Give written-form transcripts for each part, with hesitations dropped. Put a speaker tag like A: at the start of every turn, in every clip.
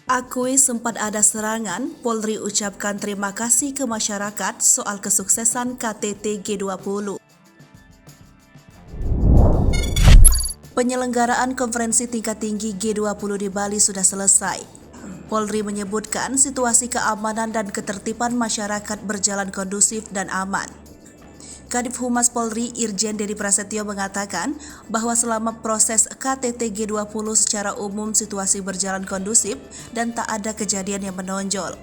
A: Akui sempat ada serangan, Polri ucapkan terima kasih ke masyarakat soal kesuksesan KTT G20. Penyelenggaraan konferensi tingkat tinggi G20 di Bali sudah selesai. Polri menyebutkan situasi keamanan dan ketertiban masyarakat berjalan kondusif dan aman. Kadif Humas Polri Irjen Dedi Prasetyo mengatakan bahwa selama proses KTT G20 secara umum situasi berjalan kondusif dan tak ada kejadian yang menonjol.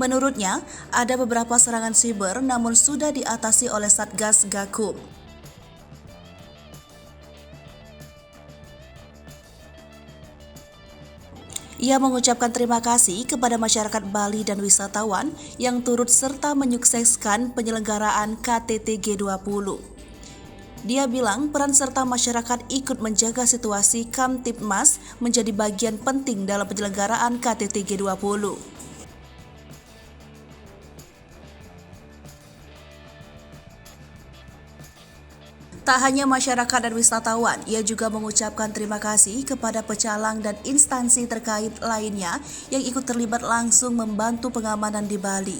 A: Menurutnya, ada beberapa serangan siber namun sudah diatasi oleh Satgas Gakum. Ia mengucapkan terima kasih kepada masyarakat Bali dan wisatawan yang turut serta menyukseskan penyelenggaraan KTT G20. Dia bilang peran serta masyarakat ikut menjaga situasi Kamtibmas menjadi bagian penting dalam penyelenggaraan KTT G20. Tak hanya masyarakat dan wisatawan, ia juga mengucapkan terima kasih kepada pecalang dan instansi terkait lainnya yang ikut terlibat langsung membantu pengamanan di Bali.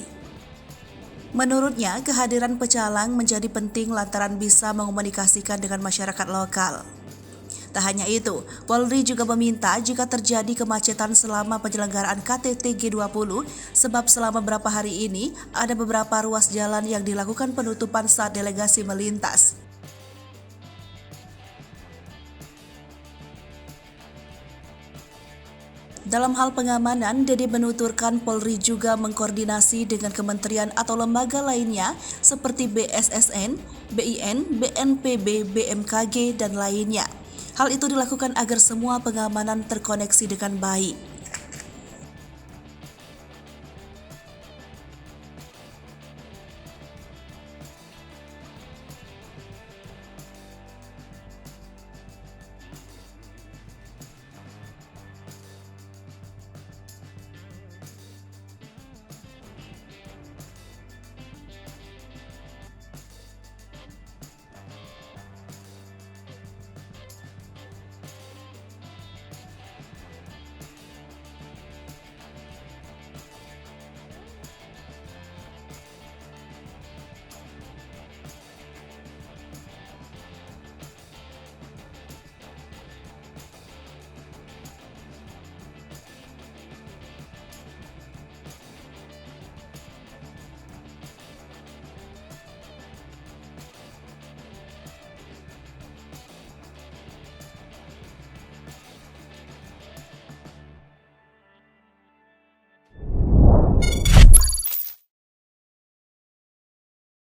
A: Menurutnya, kehadiran pecalang menjadi penting lantaran bisa mengomunikasikan dengan masyarakat lokal. Tak hanya itu, Polri juga meminta jika terjadi kemacetan selama penyelenggaraan KTT G20 sebab selama beberapa hari ini ada beberapa ruas jalan yang dilakukan penutupan saat delegasi melintas. Dalam hal pengamanan, Dedi menuturkan Polri juga mengkoordinasi dengan kementerian atau lembaga lainnya seperti BSSN, BIN, BNPB, BMKG, dan lainnya. Hal itu dilakukan agar semua pengamanan terkoneksi dengan baik.